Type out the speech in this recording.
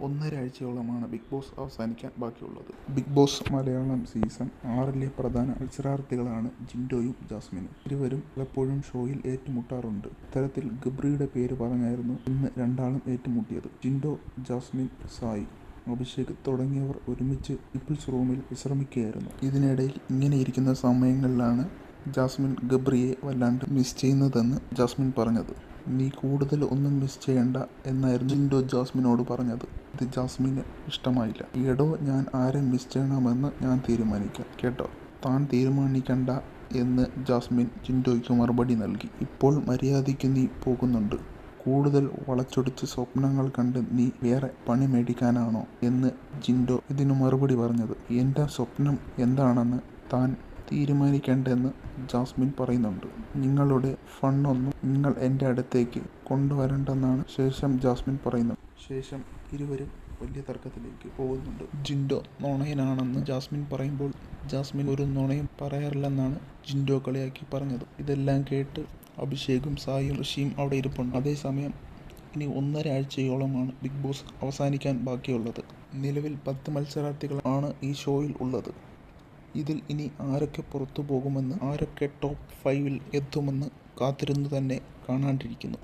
ഒന്നര ആഴ്ചയോളമാണ് big boss അവസാനിക്കാൻ ബാക്കിയുള്ളത്. ബിഗ് ബോസ് മലയാളം സീസൺ 6-ലെ പ്രധാന മത്സരാർത്ഥികളാണ് ജിൻഡോയും ജാസ്മിനും. ഇരുവരും പലപ്പോഴും ഷോയിൽ ഏറ്റുമുട്ടാറുണ്ട്. ഇത്തരത്തിൽ ഗബ്രിയുടെ പേര് പറഞ്ഞായിരുന്നു ഇന്ന് രണ്ടാളും ഏറ്റുമുട്ടിയത്. ജിൻഡോ, ജാസ്മിൻ, സായി, അഭിഷേക് തുടങ്ങിയവർ ഒരുമിച്ച് പീപ്പിൾസ് റൂമിൽ വിശ്രമിക്കുകയായിരുന്നു. ഇതിനിടയിൽ ഇങ്ങനെയിരിക്കുന്ന സമയങ്ങളിലാണ് ജാസ്മിൻ ഗബ്രിയെ വല്ലാണ്ട് മിസ് ചെയ്യുന്നതെന്ന് ജാസ്മിൻ പറഞ്ഞത്. "നീ കൂടുതൽ ഒന്നും മിസ് ചെയ്യണ്ട" എന്നായിരുന്നു ജിൻഡോ ജാസ്മിനോട് പറഞ്ഞത്. ഇത് ജാസ്മിന് ഇഷ്ടമായില്ല. "എടോ, ഞാൻ ആരെ മിസ് ചെയ്യണമെന്ന് ഞാൻ തീരുമാനിക്കാം കേട്ടോ, താൻ തീരുമാനിക്കണ്ട" എന്ന് ജാസ്മിൻ ജിൻഡോയ്ക്ക് മറുപടി നൽകി. "ഇപ്പോൾ മര്യാദയ്ക്ക് നീ പോകുന്നുണ്ട്. കൂടുതൽ വളച്ചൊടിച്ച് സ്വപ്നങ്ങൾ കണ്ട് നീ വേറെ പണി മേടിക്കാനാണോ" എന്ന് ജിൻഡോ ഇതിനു മറുപടി പറഞ്ഞത്. "എൻ്റെ സ്വപ്നം എന്താണെന്ന് താൻ തീരുമാനിക്കേണ്ടെന്ന് ജാസ്മിൻ പറയുന്നുണ്ട്. നിങ്ങളുടെ ഫണ്ണൊന്നും നിങ്ങൾ എൻ്റെ അടുത്തേക്ക് കൊണ്ടുവരണ്ടെന്നാണ് ശേഷം ജാസ്മിൻ പറയുന്നത്. ശേഷം ഇരുവരും വലിയ തർക്കത്തിലേക്ക് പോകുന്നുണ്ട്. ജിൻഡോ നുണയനാണെന്ന് ജാസ്മിൻ പറയുമ്പോൾ ജാസ്മിൻ ഒരു നുണയും പറയാറില്ലെന്നാണ് ജിൻഡോ കളിയാക്കി പറഞ്ഞത്. ഇതെല്ലാം കേട്ട് അഭിഷേകും സായും ഋഷിയും അവിടെ ഇരിപ്പുണ്ട്. അതേസമയം ഇനി 1.5 ആഴ്ചയോളമാണ് ബിഗ് ബോസ് അവസാനിക്കാൻ ബാക്കിയുള്ളത്. നിലവിൽ 10 മത്സരാർത്ഥികൾ ആണ് ഈ ഷോയിൽ ഉള്ളത്. ഇതിൽ ഇനി ആരൊക്കെ പുറത്തു പോകുമെന്ന്, ആരൊക്കെ ടോപ്പ് 5-ൽ എത്തുമെന്ന് കാത്തിരുന്നു തന്നെ കാണാണ്ടിരിക്കുന്നു.